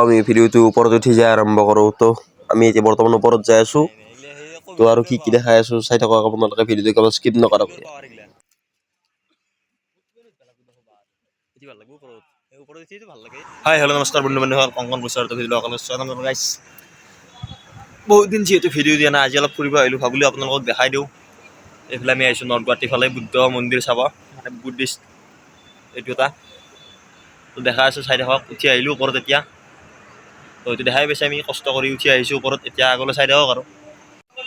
আমি ভিডিঅ'টো ওপৰত উঠি যায় আৰম্ভ কৰোঁ। তো আমি এতিয়া বৰ্তমান ওপৰত যাই আছোঁ। তো আৰু কি কি দেখাই আছোঁ চাই থাকক আপোনালোকে, ভিডিঅ'টো কেৱল স্কিপ নকৰাকৈ। হাই হেল্ল' নমস্কাৰ বন্ধু বান্ধৱীসকল, কংকন গোস্বামীৰ ভিডিঅ'সকলক স্বাগতম জনালোঁ গাইছ। বহুত দিন যিহেতু ভিডিঅ' দিয়া নাই, আজি অলপ ফুৰিব আহিলোঁ, ভাবিলোঁ আপোনালোকক দেখাই দিওঁ। এইফালে আমি আহিছোঁ নৰ্থ গুৱাহাটীৰ ফালে বুদ্ধ মন্দিৰ চাব, মানে বুদ্ধিষ্ট এইটো এটা। তো দেখাই আছোঁ চাই থাকক। উঠি আহিলোঁ ওপৰত এতিয়া। তো এইটো দেখাই পাইছে, আমি কষ্ট কৰি উঠি আহিছোঁ ওপৰত, এতিয়া আগলৈ চাই থাকক আৰু।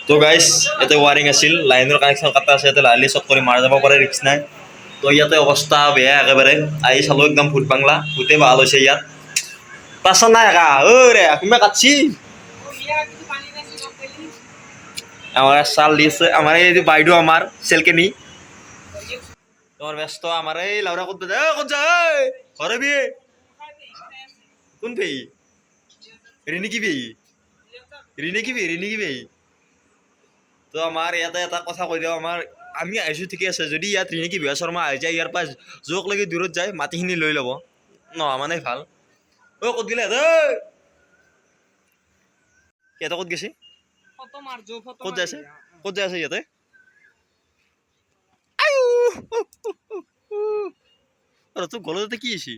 তো গাইছ ইয়াতে ৱাৰিং আছিল, লাইনৰ কানেকশ্যন কাটা আছে, ইয়াতে লাইনলি চট কৰি মাৰ যাব পাৰে, ৰিক্স নাই। তো ইয়াতে অৱস্থা বেয়া একেবাৰে, আহি চালোঁ একদম ভূত বাংলা, ভূতে ভাল হৈছে ইয়াত। পাছত নাই একা ৰে কোনোবা কাটছি আমাৰ চাল দিছে, আমাৰ এই বাইদেউ আমাৰ চেলকেনি তোমাৰ ব্যস্ত, আমাৰ এই লাউৰা ক'ত যা ক'ত যা ঘৰে বি কোন পেহী ৰিণিকি পেহী ৰিণিকি পেহী। তো আমাৰ ইয়াতে এটা কথা কৈ দিওঁ, আমাৰ আমি আহিছোঁ ঠিকে আছে, যদি ইয়াত ৰিণিকি বিয়া শৰ্মা আহি যায়, ইয়াৰ পৰা য'কলৈকে দূৰত যায় মাটিখিনি লৈ ল'ব, নহয় মানে ভাল। অ ক'ত গ'লে সিহঁতে ক'ত গৈছে, ক'ত যাই আছে, ক'ত যাই আছে সিহঁতে? তোৰ গলতে কি আছে?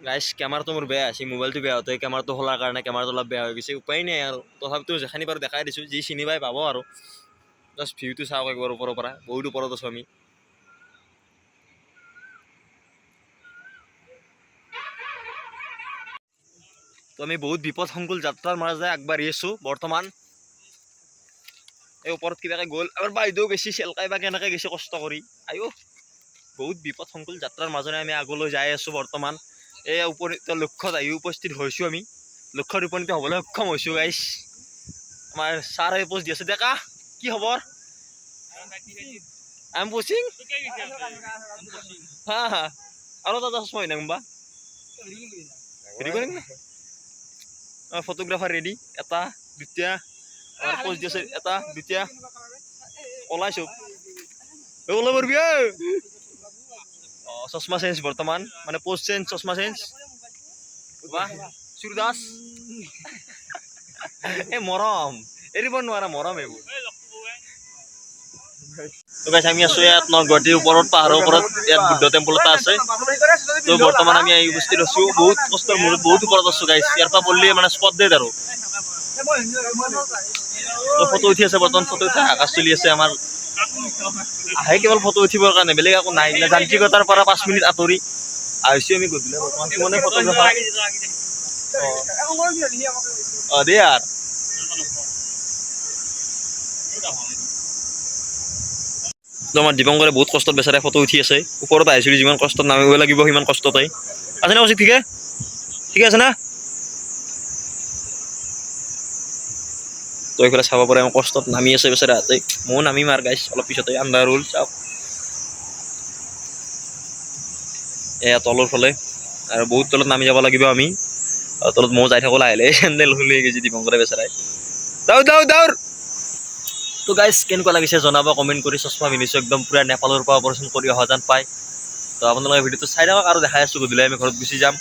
গাইছ কেমেৰাটো মোৰ বেয়া আছে, মোবাইলটো বেয়া হওঁতে কেমেৰাটো খোলাৰ কাৰণে কেমেৰাটো অলপ বেয়া হৈ গৈছে, উপায় নাই আৰু। তথাপিতো যেখানি বাৰু দেখাই দিছোঁ, যি চিনি পাই পাব আৰু। জাষ্ট ভিউটো চাওক একবাৰ ওপৰৰ পৰা, বহুত ওপৰত আছোঁ আমি। তো আমি বহুত বিপদ সংকুল যাত্ৰাৰ মাজে আগবাঢ়ি আছোঁ বৰ্তমান। এই ওপৰত কিবাকে গ'ল, আমাৰ বাইদেউ বেছি চেলকাই বা কেনেকৈ গৈছে কষ্ট কৰি, আয়ো বহুত বিপদ সংকুল যাত্ৰাৰ মাজেৰে আমি আগলৈ যাই আছোঁ বৰ্তমান। এই উপনীত লক্ষ্যত আহি উপস্থিত হৈছোঁ আমি, লক্ষ্যত উপনীত হ'বলৈ সক্ষম হৈছোঁ গাইছ। আমাৰ ছাৰে পোষ্ট দি আছে, ডেকা কি খবৰ? আম পচিং হা হা আৰু এটা চশমা হয় না কোনবা ফটোগ্ৰাফাৰ ৰেডি, এটা দুটা পোষ্ট দি আছে, এটা দুটা ওলাইছো ওলাব পাৰবি। চশমা চেঞ্জ বৰ্তমান, মানে পোষ্ট চেঞ্জ চশমা চেঞ্জ। বাহ সুৰদাস এই মৰম এৰিব নোৱাৰা মৰম এইবোৰ। তো গাইছ আমি আছোঁ ইয়াত নৰ্থ গুৱাহাটীৰ ওপৰত, পাহাৰৰ ওপৰত, ইয়াত বুদ্ধ টেম্পল এটা আছে। তো বৰ্তমান আমি আহি উপস্থিত আছোঁ, বহুত কষ্টৰ মূৰত বহুত ওপৰত আছোঁ গাইছ। ইয়াৰ পৰা পঢ়লি মানে স্পট ডেড আৰু। তো ফটো উঠি আছে বৰ্তমান, ফটো উঠা আকাশ চলি আছে আমাৰ, আহে কেৱল ফটো উঠিবৰ কাৰণে, বেলেগ একো নাই। যান্ত্ৰিকতাৰ পৰা 5 মিনিট আঁতৰি আহিছোঁ আমি গধূলি বৰ্তমান, কিমানে ফটোগ্ৰাফাৰ দেই আৰ। তো আমাৰ দীপংকৰে বহুত কষ্টত বেচাৰে ফটো উঠি আছে, ওপৰত আহিছিলোঁ, যিমান কষ্টত নামিব লাগিব সিমান কষ্টতে আছে না। কৈছে ঠিকে ঠিকে আছে না। তো এইফালে চাব পাৰে, আমাৰ কষ্টত নামি আছে বেচাৰে হাতে, ময়ো নামিম আৰু গাইছ অলপ পিছতে, আন্ধাৰ হ'ল চাওক। এয়া তলৰ ফালে আৰু বহুত তলত নামি যাব লাগিব আমি, আৰু তলত ময়ো যাই থাকোঁ লাহে লাহে, চেণ্ডেল খুলি গৈছে দীপংকৰে বেচাৰাই, দৌৰ দৌৰ দৌৰ। তো গাইছ কেনেকুৱা লাগিছে জনাব কমেণ্ট কৰি। চশমা পিন্ধিছোঁ একদম পূৰা নেপালৰ পৰা অপাৰেশ্যন কৰি অহা যেন পায়। তো আপোনালোকে ভিডিঅ'টো চাই থাকক আৰু দেখাই আছোঁ, গধূলি আমি ঘৰত গুচি যাম।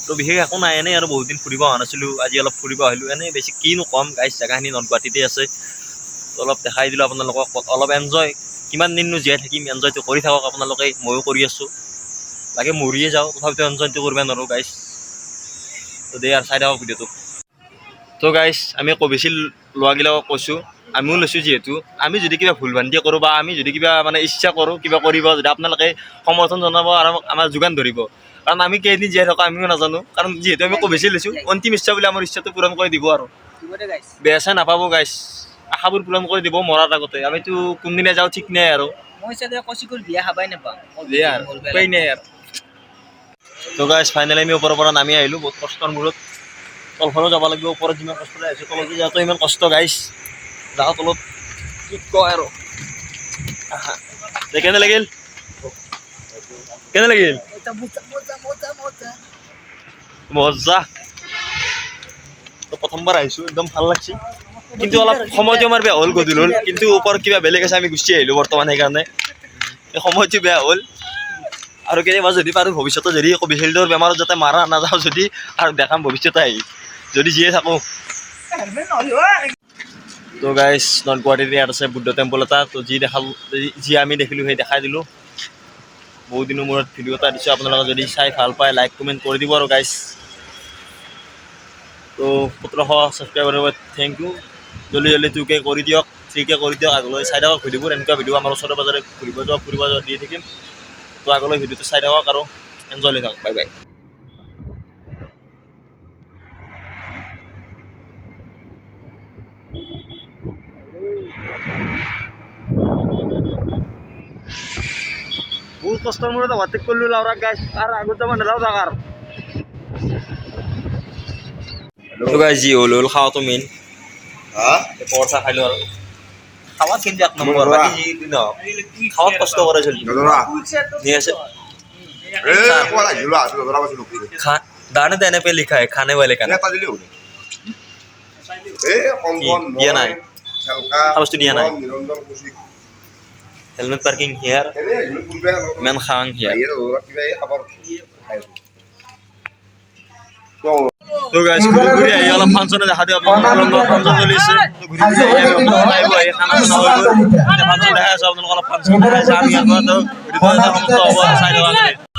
তো বিশেষ একো নাই, এনেই আৰু বহুত দিন ফুৰিব অহা নাছিলোঁ, আজি অলপ ফুৰিব আহিলোঁ, এনেই বেছি কিনো কম গাইছ, জেগাখিনি নৰ্থ গুৱাহাটীতে আছে। তো অলপ দেখাই দিলোঁ আপোনালোকক, অলপ এনজয়, কিমান দিননো জীয়াই থাকিম, এনজয়টো কৰি থাকক আপোনালোকে, ময়ো কৰি আছোঁ। লাগে মৰিয়ে যাওঁ তথাপিতো এনজয়টো কৰিব নোৱাৰোঁ গাইছ। তো দে আৰু চাই থাকক ভিডিঅ'টো। তো গাইছ আমি কভিচিল্ড লোৱাগিলাকক কৈছোঁ, আমিও লৈছোঁ যিহেতু, আমি যদি কিবা ভুল ভ্ৰান্তি কৰোঁ বা আমি যদি কিবা মানে ইচ্ছা কৰোঁ কিবা কৰিব, যদি আপোনালোকে সমৰ্থন জনাব আৰু আমাৰ যোগান ধৰিব, কাৰণ আমি কেইদিন জীয়াই থাকোঁ আমিও নাজানো, কাৰণ যিহেতু আমি কভিচিল্ড লৈছোঁ, অন্তিম ইচ্ছা বুলি আমাৰ ইচ্ছাটো পূৰণ কৰি দিব আৰু। বেয়া চেয়া নাপাব গাইছ, আশাবোৰ পূৰণ কৰি দিব মৰাৰ আগতে। আমিতো কোনদিনা যাওঁ ঠিক নাই আৰু, উপায় নাই আৰু। তো গাইছ ফাইনেলি আমি ওপৰৰ পৰা নামি আহিলোঁ বহুত কষ্টৰ মূৰত, তলফালেও যাব লাগিব, ওপৰত যিমান কষ্ট আহিছোঁ তলতো যাওঁতে ইমান কষ্ট গাইছ, যাওঁ তলত কি কয় আৰু। কেনে লাগিল কেনে লাগিল মজা। তো প্ৰথমবাৰ আহিছোঁ একদম ভাল লাগছে কিন্তু অলপ সময়টো আমাৰ বেয়া হ'ল গধূলি হ'ল কিন্তু ওপৰত কিবা বেলেগ আছে আমি গুচি আহিলোঁ বৰ্তমান সেইকাৰণে এই সময়টো বেয়া হ'ল আৰু কেতিয়াবা যদি পাৰোঁ ভৱিষ্যতে যদি কোভিচিল্ডৰ বেমাৰত যাতে মাৰা নাযাওঁ যদি আৰু দেখাম ভৱিষ্যতে আহি যদি জীয়াই থাকোঁ তো গাইজ নৰ্থ গুৱাহাটীত ইয়াত আছে বুদ্ধ টেম্পল এটা তো যি আমি দেখিলোঁ সেই দেখাই দিলোঁ বহুত দিনৰ মূৰত ভিডিঅ' এটা দিছোঁ আপোনালোকে যদি চাই ভাল পায় লাইক কমেণ্ট কৰি দিব আৰু গাইজ তো 1700 ছাবস্ক্ৰাইবাৰৰ বাবে থেংক ইউ জলদি জলদি 2K কৰি দিয়ক 3K কৰি দিয়ক আগলৈ চাই থাকক ভিডিঅ'বোৰ এনেকুৱা ভিডিঅ' আমাৰ ওচৰে পাজৰে ফুৰিব যোৱা দি থাকিম তো আগলৈ ভিডিঅ'টো চাই থাকক আৰু এনজয় লৈ থাকক বাই বাই বহুত কষ্টৰ মূৰত অভাৰটেক কৰিলোঁ লাউৰাক গাইজ আৰু আগত যাব নাযাওঁ জাগাৰ তো গাইজ যি হ'ল খাৱাটো মেইন পৰঠা খাইলোঁ আৰু খাৱাত কিন্তু এক নম্বৰ বাকী যি নহওক খাৱাত কষ্ট কৰে চলি ঠিক আছে दाने देने पे लिखा है खाने वाले का दिया ना है बस्तु दिया ना है हेलमेट पार्किंग हियर मेन खांग हियर तो गाइस घुरी आइ অলপ ফাংচনে দেখা দিও আপোনালোকক ফাংচন চলি আছে তো ঘুৰি আই লাইভ আই খানা খানা হৈ গ'ল ফাংচন দেখা আছে আপোনালোকক অলপ ফাংচন দেখা আছে আমি ইয়াৰ পৰা তো ভিডিঅ'টো সমস্ত হ'ব চাই লওক